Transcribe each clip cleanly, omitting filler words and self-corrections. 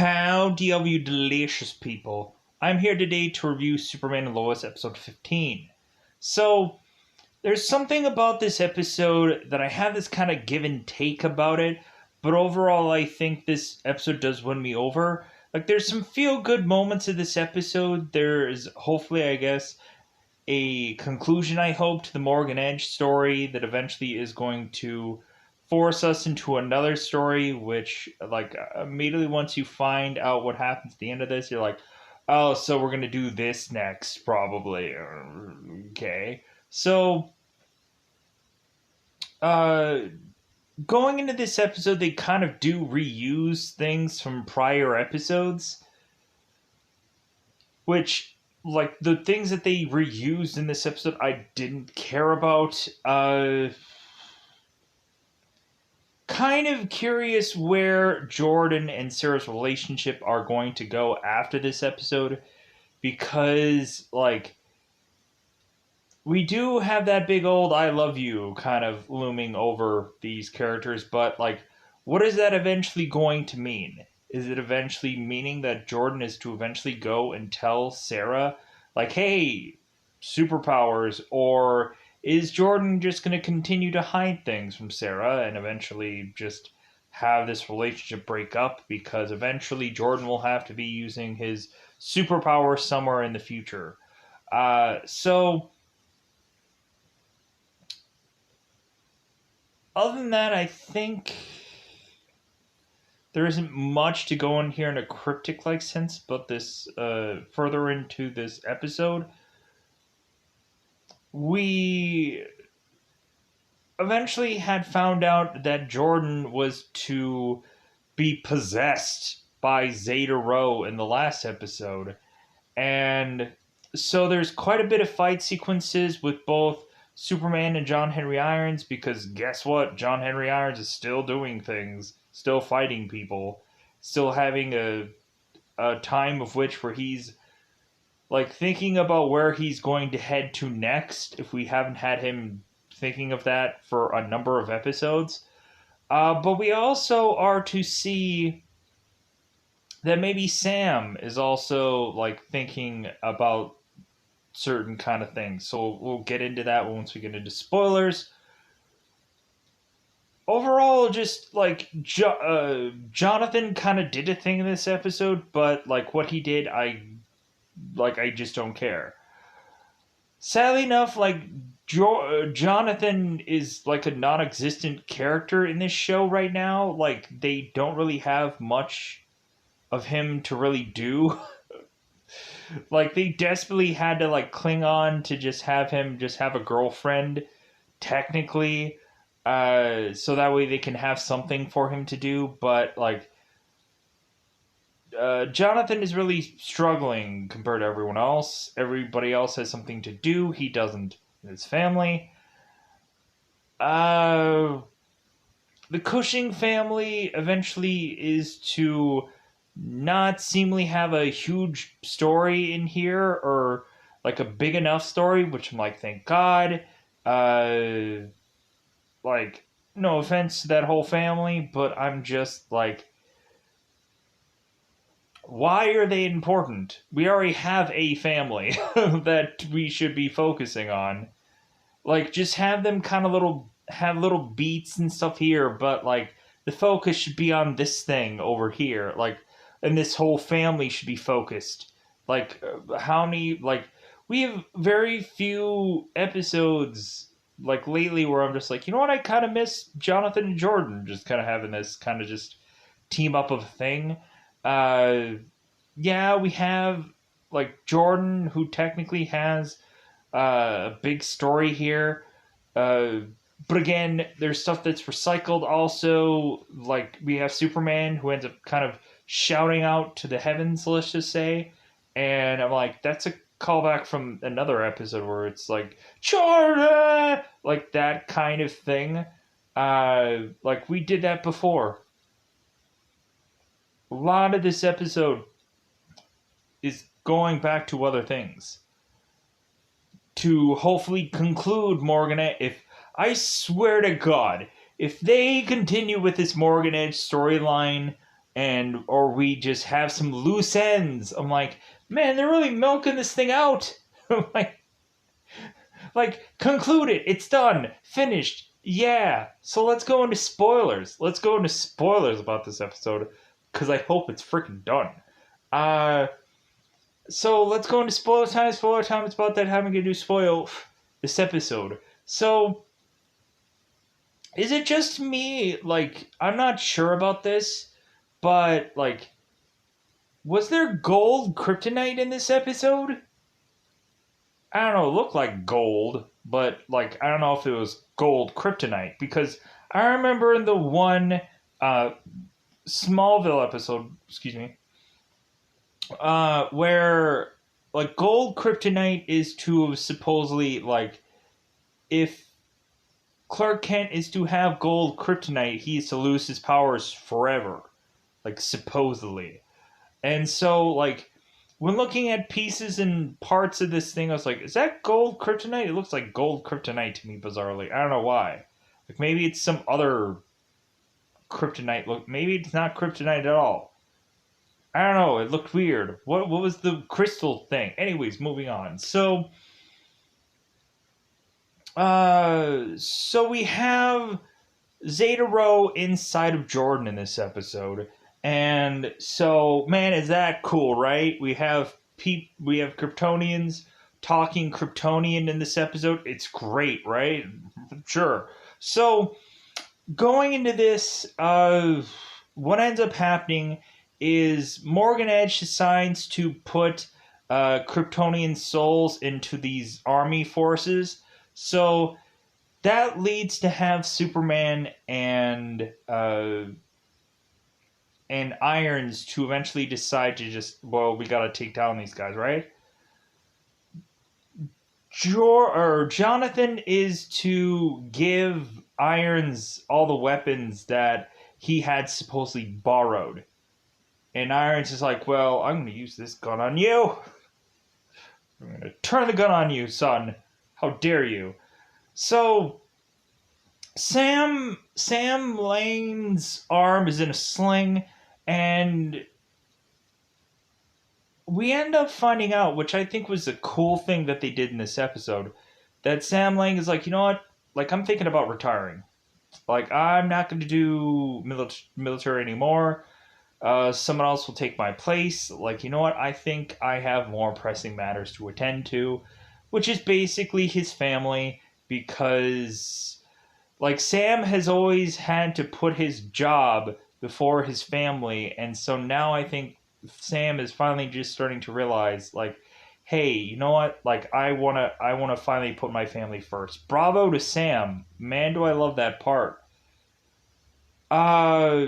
Howdy, all you delicious people. I'm here today to review Superman and Lois episode 15. So, there's something about this episode that I have this kind of give and take about it, but overall I think this episode does win me over. Like, there's some feel-good moments in this episode. There's, hopefully, I guess, a conclusion, I hope, to the Morgan Edge story that eventually is going to force us into another story, which, like, immediately once you find out what happens at the end of this, you're like, oh, so we're going to do this next, probably. Okay. So, going into this episode, they kind of do reuse things from prior episodes, which, like, the things that they reused in this episode, I didn't care about. Kind of curious where Jordan and Sarah's relationship are going to go after this episode, because, like, we do have that big old I love you kind of looming over these characters, but, like, what is that eventually going to mean? Is it eventually meaning that Jordan is to eventually go and tell Sarah, like, hey, superpowers, or is Jordan just going to continue to hide things from Sarah and eventually just have this relationship break up because eventually Jordan will have to be using his superpower somewhere in the future? So, other than that, I think there isn't much to go in here in a cryptic-like sense, but this, further into this episode, we eventually had found out that Jordan was to be possessed by Zeta Rho in the last episode. And so there's quite a bit of fight sequences with both Superman and John Henry Irons, because guess what? John Henry Irons is still doing things, still fighting people, still having a time of which where he's, like, thinking about where he's going to head to next, if we haven't had him thinking of that for a number of episodes. But we also are to see that maybe Sam is also, like, thinking about certain kind of things. So we'll get into that once we get into spoilers. Overall, just, like, Jonathan kind of did a thing in this episode, but, like, what he did, I just don't care. Sadly enough, like, Jonathan is, like, a non-existent character in this show right now. Like, they don't really have much of him to really do. Like, they desperately had to, like, cling on to just have him just have a girlfriend, technically, so that way they can have something for him to do, but, like, Jonathan is really struggling compared to everyone else. Everybody else has something to do. He doesn't. His family. The Cushing family eventually is to not seemingly have a huge story in here, or, like, a big enough story, which I'm like, thank God. Like, no offense to that whole family, but I'm just like, why are they important? We already have a family that we should be focusing on. Like, just have them kind of have little beats and stuff here, but, like, the focus should be on this thing over here. Like, and this whole family should be focused. Like, how many, like, we have very few episodes, like, lately where I'm just like, you know what, I kind of miss Jonathan and Jordan just kind of having this kind of just team up of a thing. Yeah, we have, like, Jordan, who technically has a big story here. But again, there's stuff that's recycled also. Like, we have Superman, who ends up kind of shouting out to the heavens, let's just say. And I'm like, that's a callback from another episode where it's like, Jordan! Like, that kind of thing. Like, we did that before. A lot of this episode is going back to other things to hopefully conclude Morgan Edge. If I swear to God, if they continue with this Morgan Edge storyline, or we just have some loose ends. I'm like, man, they're really milking this thing out. like conclude it. It's done. Finished. Yeah. So let's go into spoilers. Let's go into spoilers about this episode because I hope it's freaking done. Uh, so let's go into spoiler time. Spoiler time. It's about that time I'm gonna do spoil this episode. So is it just me? Like, I'm not sure about this, but like, was there gold kryptonite in this episode? I don't know, it looked like gold, but like I don't know if it was gold kryptonite because I remember in the one uh, Smallville episode, excuse me, where like gold kryptonite is to supposedly like if Clark Kent is to have gold kryptonite, he is to lose his powers forever, like supposedly. And so like when looking at pieces and parts of this thing, I was like, is that gold kryptonite? It looks like gold kryptonite to me, bizarrely. I don't know why. Like maybe it's some other kryptonite. Look, maybe it's not kryptonite at all. I don't know. It looked weird. What was the crystal thing? Anyways, moving on. So we have Zeta Rho inside of Jordan in this episode. And so, man, is that cool, right? We have Kryptonians talking Kryptonian in this episode. It's great, right? Sure. So, going into this, what ends up happening is Morgan Edge decides to put Kryptonian souls into these army forces. So that leads to have Superman and Irons to eventually decide to just, well, we gotta take down these guys, right? Jonathan is to give Irons all the weapons that he had supposedly borrowed. And Irons is like, well, I'm gonna use this gun on you. I'm gonna turn the gun on you, son. How dare you? So Sam Lane's arm is in a sling, and we end up finding out, which I think was a cool thing that they did in this episode, that Sam Lang is like, you know what? Like, I'm thinking about retiring. Like, I'm not going to do military anymore. Someone else will take my place. Like, you know what? I think I have more pressing matters to attend to, which is basically his family, because, like, Sam has always had to put his job before his family, and so now I think Sam is finally just starting to realize, like, hey, you know what? Like, I wanna finally put my family first. Bravo to Sam. Man, do I love that part. Uh,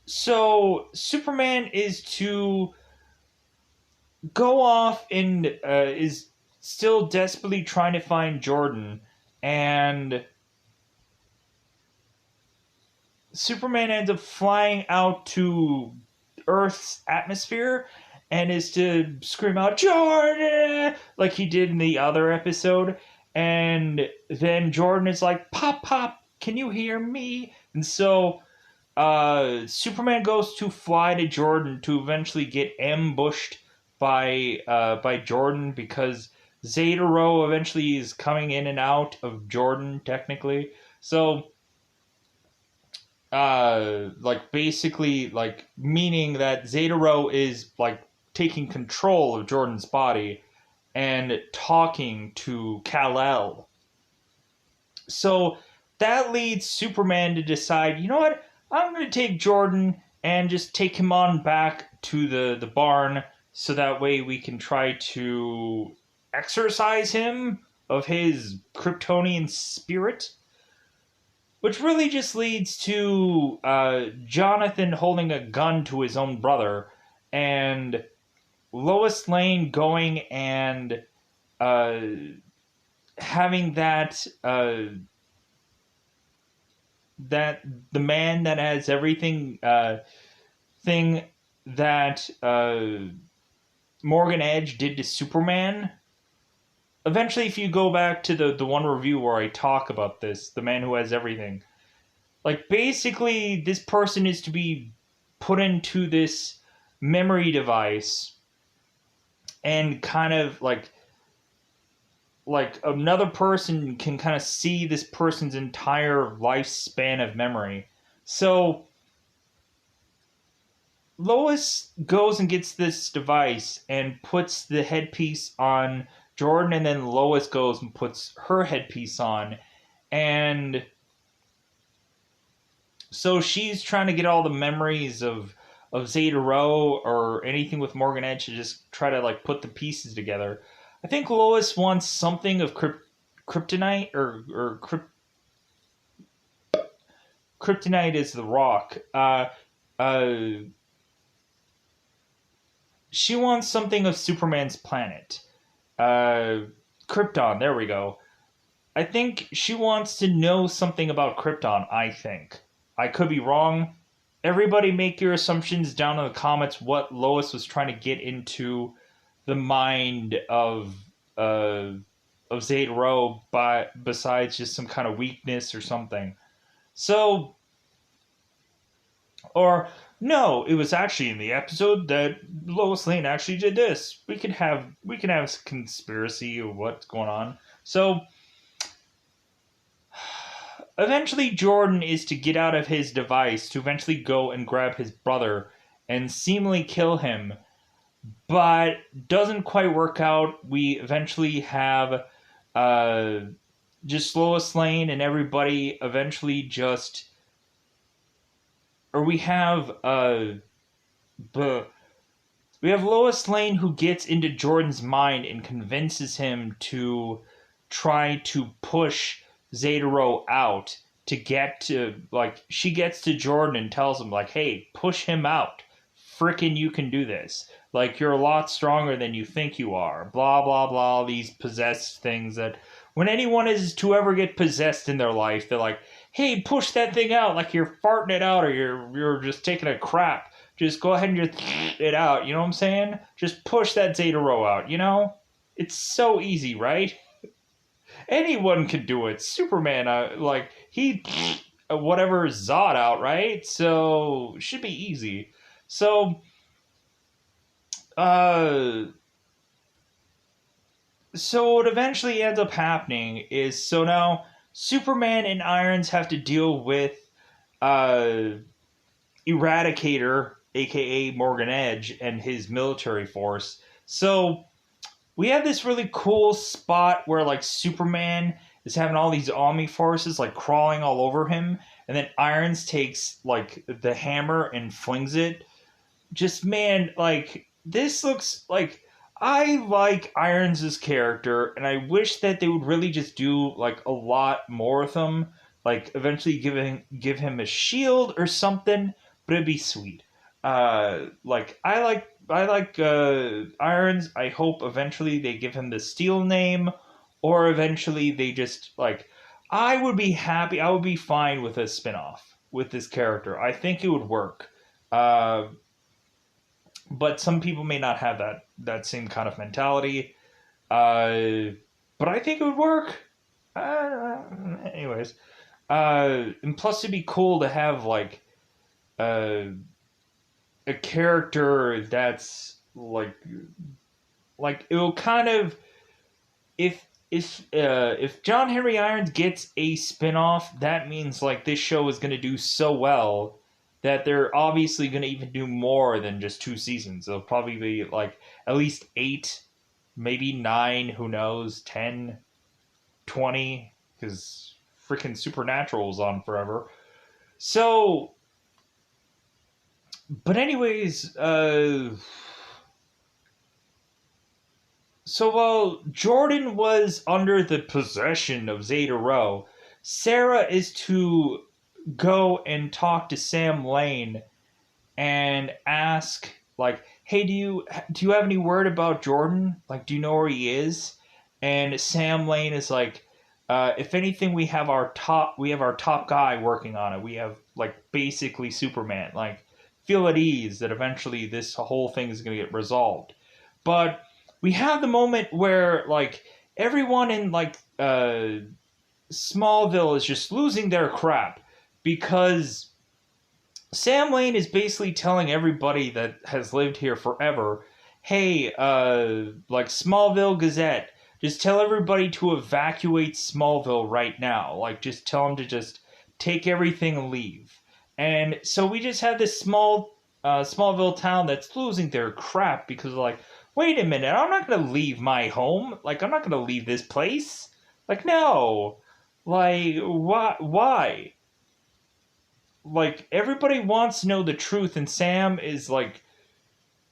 so Superman is to go off and is still desperately trying to find Jordan, and Superman ends up flying out to Earth's atmosphere and is to scream out Jordan like he did in the other episode, and then Jordan is like, pop pop, can you hear me? And so Superman goes to fly to Jordan to eventually get ambushed by Jordan, because Zeta Rho eventually is coming in and out of Jordan technically. So like basically like meaning that Zeta Rho is like taking control of Jordan's body and talking to Kal-El. So that leads Superman to decide, you know what, I'm going to take Jordan and just take him on back to the barn, so that way we can try to exorcise him of his Kryptonian spirit. Which really just leads to Jonathan holding a gun to his own brother, and Lois Lane going and uh, having that the man that has everything thing that Morgan Edge did to Superman. Eventually, if you go back to the one review where I talk about this, the man who has everything, like basically this person is to be put into this memory device and kind of like another person can kind of see this person's entire lifespan of memory. So Lois goes and gets this device and puts the headpiece on Jordan, and then Lois goes and puts her headpiece on. And so she's trying to get all the memories of Zeta Row or anything with Morgan Edge to just try to like put the pieces together. I think Lois wants something of kryptonite kryptonite is the rock. Uh, she wants something of Superman's planet. Uh, Krypton. There we go. I think she wants to know something about Krypton. I think I could be wrong. Everybody, make your assumptions down in the comments. What Lois was trying to get into the mind uh, of Zeta Row, by besides just some kind of weakness or something. So, or no, it was actually in the episode that Lois Lane actually did this. We can have conspiracy of what's going on. So eventually Jordan is to get out of his device to eventually go and grab his brother and seemingly kill him, but doesn't quite work out. We eventually have uh, just Lois Lane and everybody eventually just, or bu- we have Lois Lane who gets into Jordan's mind and convinces him to try to push Zeta Row out to get to, like, she gets to Jordan and tells him, like, hey, push him out. Frickin' you can do this. Like, you're a lot stronger than you think you are. Blah, blah, blah. These possessed things that when anyone is to ever get possessed in their life, they're like, hey, push that thing out like you're farting it out or you're just taking a crap. Just go ahead and just it out. You know what I'm saying? Just push that Zeta Row out, you know? It's so easy, right? Anyone can do it. Superman, like, he whatever Zod out, right? So, should be easy. So, uh, so what eventually ends up happening is, so now Superman and Irons have to deal with uh, Eradicator, aka Morgan Edge, and his military force. So we have this really cool spot where like Superman is having all these army forces like crawling all over him, and then Irons takes like the hammer and flings it. Just man, like this looks like, I like Irons' character, and I wish that they would really just do like a lot more with him. Like eventually give him a shield or something, but it'd be sweet. I like Irons. I hope eventually they give him the Steel name, or eventually they just like. I would be happy. I would be fine with a spinoff with this character. I think it would work. Uh, but some people may not have that same kind of mentality. Uh, but I think it would work. Anyways, and plus it'd be cool to have uh, a character that's like it will kind of, if John Henry Irons gets a spinoff, that means like this show is going to do so well that they're obviously going to even do more than just 2 seasons. It'll probably be like at least 8, maybe 9, who knows, 10, 20, because freaking Supernatural is on forever. So, but anyways, so while Jordan was under the possession of Zeta Row, Sarah is to go and talk to Sam Lane and ask, like, hey, do you have any word about Jordan? Like, do you know where he is? And Sam Lane is like, if anything, we have our top guy working on it. We have like basically Superman. Like, feel at ease that eventually this whole thing is going to get resolved. But we have the moment where like everyone in like Smallville is just losing their crap because Sam Lane is basically telling everybody that has lived here forever, hey, like Smallville Gazette, just tell everybody to evacuate Smallville right now. Like, just tell them to just take everything and leave. And so we just have this Smallville town that's losing their crap because, like, wait a minute, I'm not going to leave my home. Like, I'm not going to leave this place. Like, no. Like, why? Like, everybody wants to know the truth, and Sam is like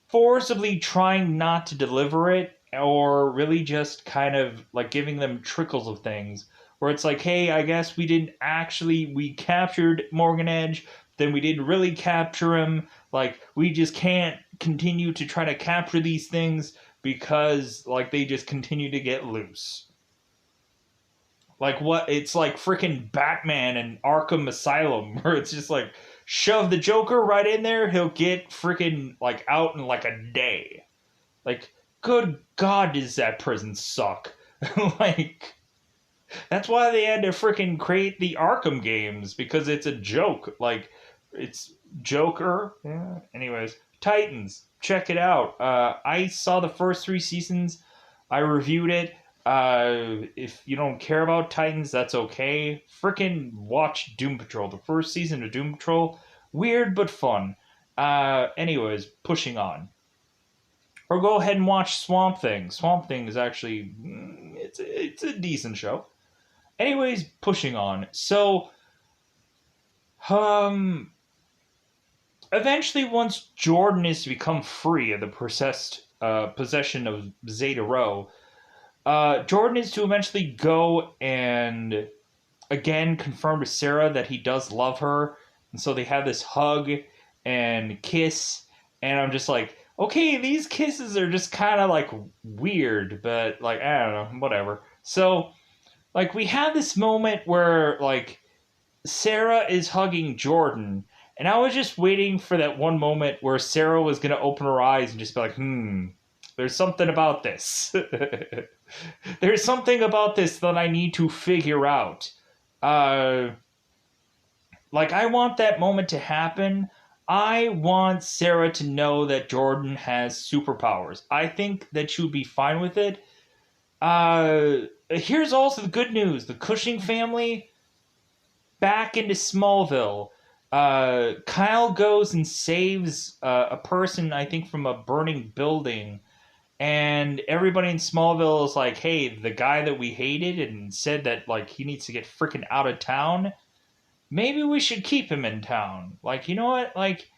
forcibly trying not to deliver it, or really just kind of like giving them trickles of things where it's like, hey, I guess we captured Morgan Edge, then we didn't really capture him. Like, we just can't continue to try to capture these things because like they just continue to get loose. Like, what? It's like freaking Batman and Arkham Asylum, where it's just like, shove the Joker right in there, he'll get freaking like out in like a day. Like, good God, does that prison suck? Like, that's why they had to freaking create the Arkham games, because it's a joke. Like, it's Joker. Yeah. Anyways, Titans, check it out. I saw the first 3 seasons. I reviewed it. If you don't care about Titans, that's okay. Freaking watch Doom Patrol. The first season of Doom Patrol, weird but fun. Anyways, pushing on. Or go ahead and watch Swamp Thing. Swamp Thing is actually it's a decent show. Anyways, pushing on. So, um, eventually, once Jordan is to become free of the possession of Zeta Rho, Jordan is to eventually go and again confirm to Sarah that he does love her, and so they have this hug and kiss, and I'm just like, okay, these kisses are just kind of like weird, but like, I don't know, whatever. So, like, we have this moment where like Sarah is hugging Jordan, and I was just waiting for that one moment where Sarah was gonna open her eyes and just be like, there's something about this. There's something about this that I need to figure out. Uh, like, I want that moment to happen. I want Sarah to know that Jordan has superpowers. I think that she would be fine with it. Here's also the good news: the Cushing family back into Smallville. Kyle goes and saves a person, I think, from a burning building. And everybody in Smallville is like, hey, the guy that we hated and said that, like, he needs to get freaking out of town, maybe we should keep him in town. Like, you know what? Like,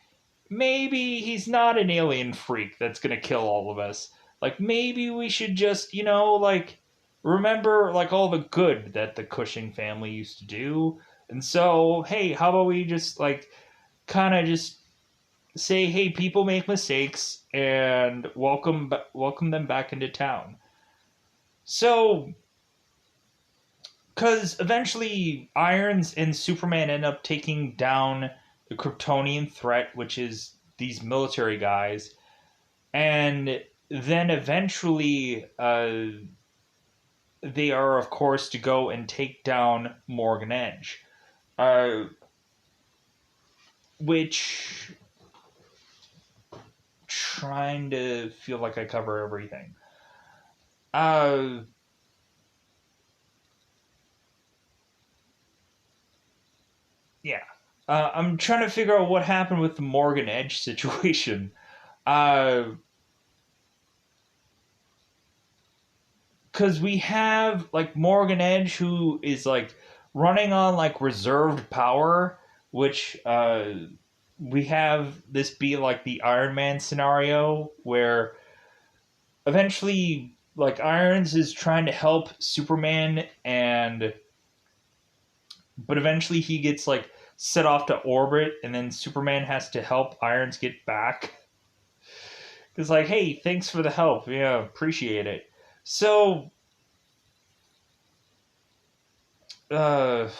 maybe he's not an alien freak that's gonna kill all of us. Like, maybe we should just, like, remember, like, all the good that the Cushing family used to do. And so, hey, how about we just, like, kind of just say, hey, people make mistakes and welcome them back into town. So, because eventually Irons and Superman end up taking down the Kryptonian threat, which is these military guys, and then eventually they are, of course, to go and take down Morgan Edge, which, trying to feel like I cover everything. Uh, yeah. I'm trying to figure out what happened with the Morgan Edge situation. Because we have, like, Morgan Edge who is, like, running on, like, reserved power, which, we have this be, like, the Iron Man scenario, where eventually, like, Irons is trying to help Superman, but eventually he gets, like, set off to orbit, and then Superman has to help Irons get back. It's like, hey, thanks for the help. Yeah, appreciate it. So, uh,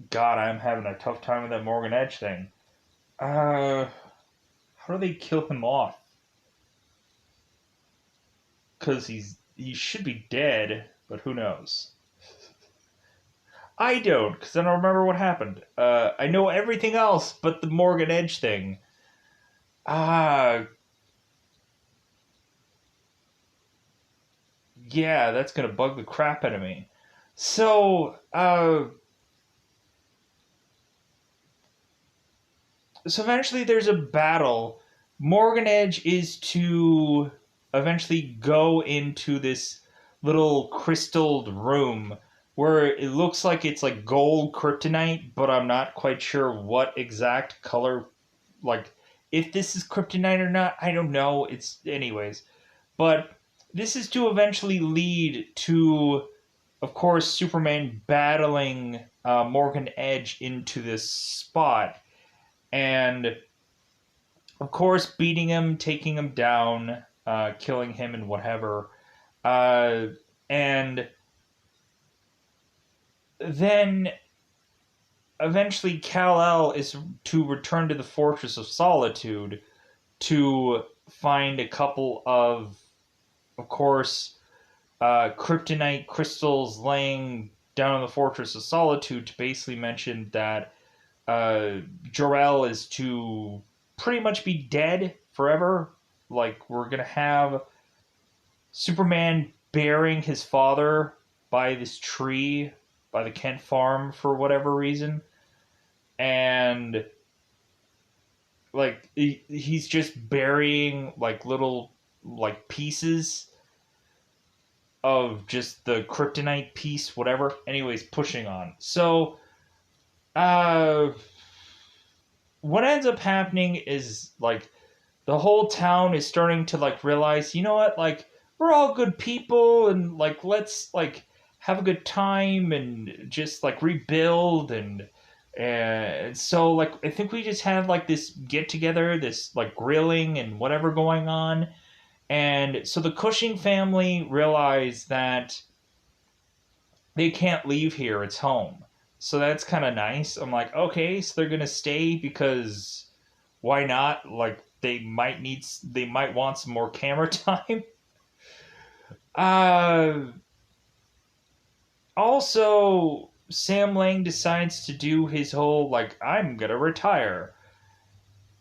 God, I'm having a tough time with that Morgan Edge thing. Uh, how do they kill him off? Because he should be dead, but who knows? I don't, because I don't remember what happened. I know everything else but the Morgan Edge thing. Ah, yeah, that's gonna bug the crap out of me. So eventually there's a battle. Morgan Edge is to eventually go into this little crystalled room where it looks like it's like gold kryptonite, but I'm not quite sure what exact color, like if this is kryptonite or not. I don't know. It's anyways, but this is to eventually lead to, of course, Superman battling Morgan Edge into this spot, and of course, beating him, taking him down, killing him, and whatever. Uh, and then eventually, Kal El is to return to the Fortress of Solitude to find a couple of course, kryptonite crystals laying down in the Fortress of Solitude to basically mention that Jor-El is to pretty much be dead forever. Like, we're gonna have Superman burying his father by this tree, by the Kent farm for whatever reason. And, like, he's just burying, like, little, like, pieces of just the kryptonite piece, whatever. Anyways, pushing on. So, uh, what ends up happening is, like, the whole town is starting to like realize, you know what, like we're all good people and like let's like have a good time and just like rebuild and so like I think we just have like this get together, this like grilling and whatever going on. And so the Cushing family realize that they can't leave here, it's home. So that's kind of nice. I'm like, okay, so they're gonna stay because why not? Like they might want some more camera time. Uh, Also, Sam Lang decides to do his whole like I'm gonna retire,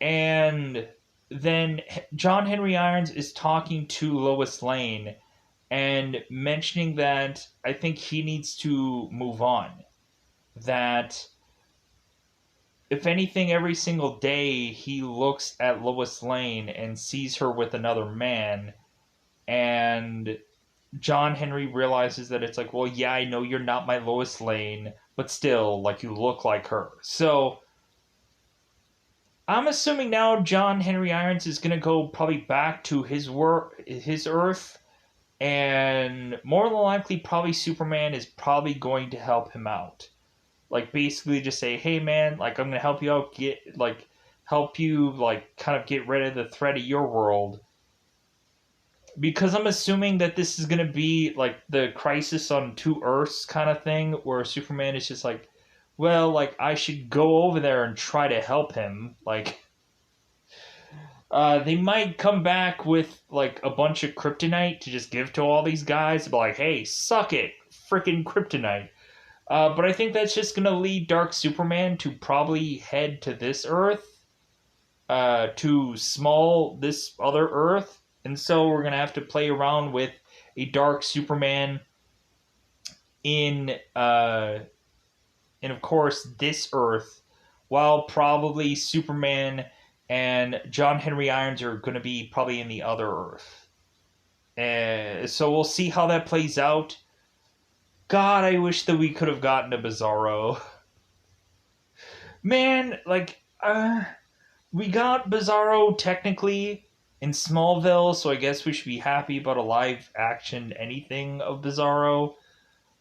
and then John Henry Irons is talking to Lois Lane and mentioning that I think he needs to move on. That if anything, every single day he looks at Lois Lane and sees her with another man, and John Henry realizes that it's like, well, yeah, I know you're not my Lois Lane, but still, like, you look like her. So I'm assuming now John Henry Irons is gonna go probably back to his work, his Earth, and more than likely, probably Superman is probably going to help him out. Like, basically, just say, hey, man, like, I'm gonna help you out, help you, like, kind of get rid of the threat of your world, because I'm assuming that this is gonna be like the Crisis on Two Earths kind of thing, where Superman is just like, well, like I should go over there and try to help him. Like, they might come back with like a bunch of kryptonite to just give to all these guys, be like, hey, suck it, freaking kryptonite. But I think that's just gonna lead Dark Superman to probably head to this Earth, to small this other Earth, and so we're gonna have to play around with a Dark Superman in and of course this Earth, while probably Superman and John Henry Irons are going to be probably in the other Earth. So we'll see how that plays out. God, I wish that we could have gotten a Bizarro. Man, like, we got Bizarro technically in Smallville, so I guess we should be happy about a live action anything of Bizarro.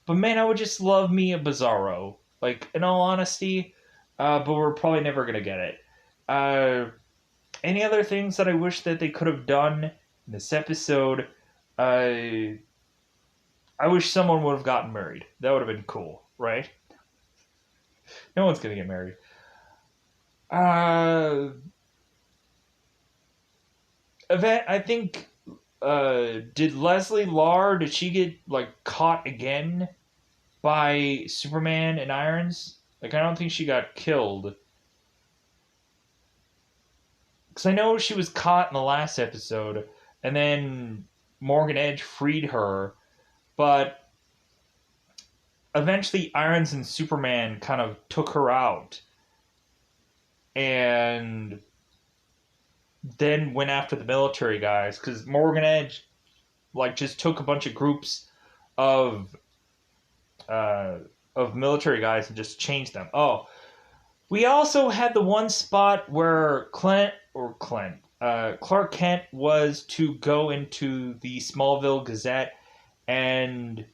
But man, I would just love me a Bizarro. Like, in all honesty, but we're probably never gonna get it. Uh, any other things that I wish that they could have done in this episode? Uh, I wish someone would have gotten married. That would have been cool, right? No one's gonna get married. Uh, Event. I think. Did Leslie Lar? Did she get like caught again? by Superman and Irons. Like, I don't think she got killed. Because I know she was caught in the last episode, and then Morgan Edge freed her, but eventually Irons and Superman kind of took her out and then went after the military guys because Morgan Edge like just took a bunch of groups of uh, of military guys and just changed them. Oh, we also had the one spot where Clark Kent was to go into the Smallville Gazette and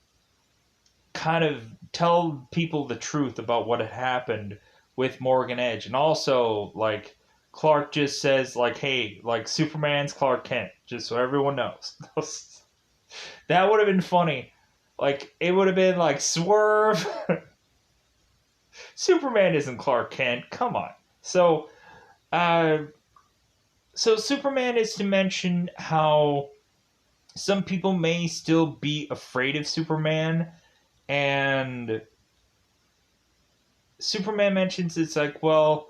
kind of tell people the truth about what had happened with Morgan Edge. And also, like, Clark just says, like, hey, like, Superman's Clark Kent, just so everyone knows. That would have been funny. Like, it would have been like, swerve. Superman isn't Clark Kent. Come on. Uh, so Superman is to mention how some people may still be afraid of Superman, and Superman mentions it's like, well,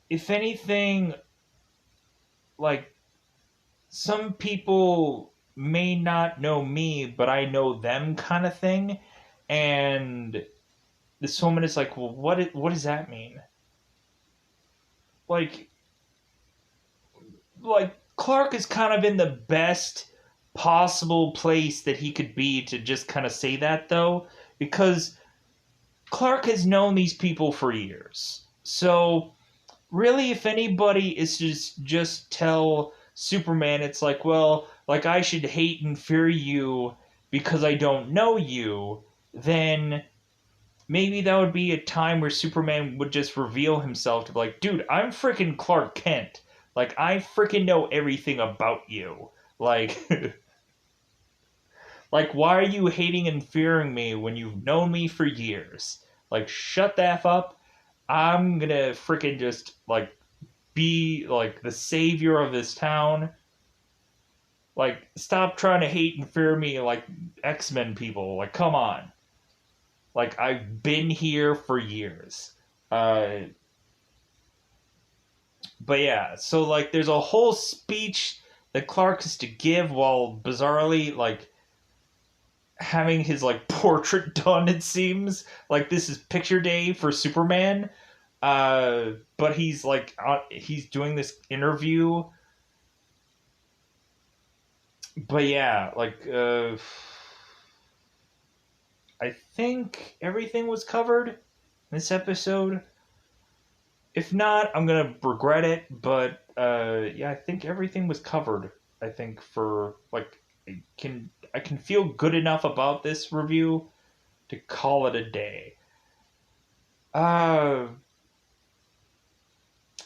if anything, like, some people may not know me, but I know them kind of thing. And this woman is like, well, what does that mean? Like, Clark is kind of in the best possible place that he could be to just kind of say that, though, because Clark has known these people for years. So, really, if anybody is just tell Superman, it's like, well, like, I should hate and fear you because I don't know you, then maybe that would be a time where Superman would just reveal himself to be like, dude, I'm freaking Clark Kent. Like, I freaking know everything about you. Like, like, why are you hating and fearing me when you've known me for years? Like, shut the F up. I'm gonna freaking just, like, be, like, the savior of this town. Like, stop trying to hate and fear me like X-Men people. Like, come on. Like, I've been here for years. But yeah, so, like, there's a whole speech that Clark is to give while bizarrely, like, having his, like, portrait done, it seems. Like, this is picture day for Superman. But he's, like, he's doing this interview. But yeah, like, I think everything was covered in this episode. If not, I'm gonna regret it. But yeah, I think everything was covered. I think for like, I can feel good enough about this review to call it a day. Uh,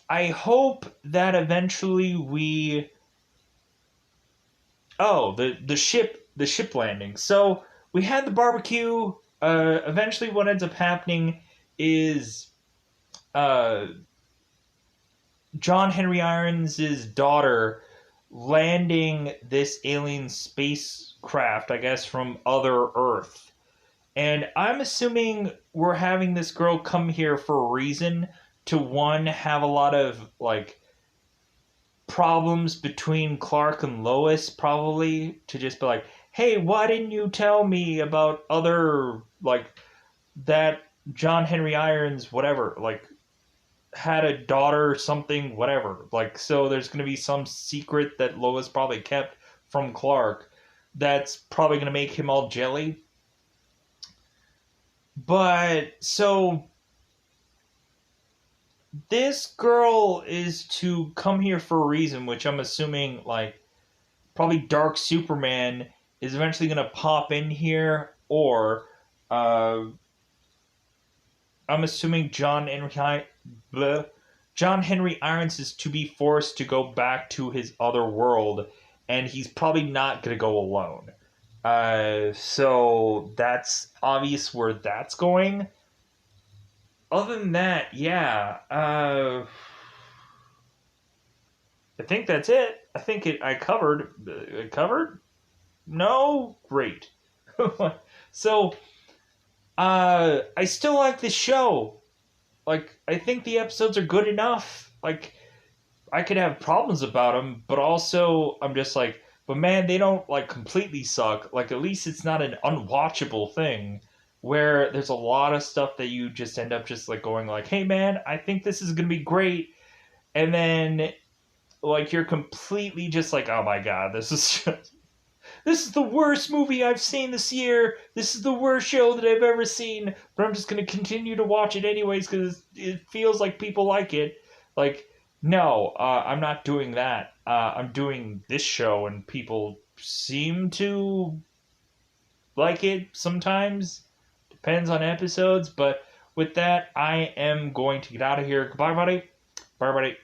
I hope that eventually we. Oh, the ship landing. So we had the barbecue. Eventually, what ends up happening is uh, John Henry Irons' daughter landing this alien spacecraft, I guess, from other Earth. And I'm assuming we're having this girl come here for a reason to, one, have a lot of, like, problems between Clark and Lois, probably, to just be like, hey, why didn't you tell me about other, like, that John Henry Irons, whatever, like, had a daughter or something, whatever. Like, so there's going to be some secret that Lois probably kept from Clark that's probably going to make him all jelly. But, so, this girl is to come here for a reason, which I'm assuming, like, probably Dark Superman is eventually going to pop in here, or uh, I'm assuming John Henry Irons is to be forced to go back to his other world, and he's probably not going to go alone. So that's obvious where that's going. Other than that, yeah, I think that's it. I think I covered. Covered? No, great. So, I still like the show. Like, I think the episodes are good enough. Like, I could have problems about them, but also I'm just like, but man, they don't like completely suck. Like, at least it's not an unwatchable thing where there's a lot of stuff that you just end up just like going like, hey man, I think this is gonna be great, and then like you're completely just like, oh my god, this is just, this is the worst movie I've seen this year. This is the worst show that I've ever seen. But I'm just gonna continue to watch it anyways because it feels like people like it. Like, no, I'm not doing that. I'm doing this show, and people seem to like it sometimes. Depends on episodes, but with that, I am going to get out of here. Goodbye, buddy. Bye, buddy.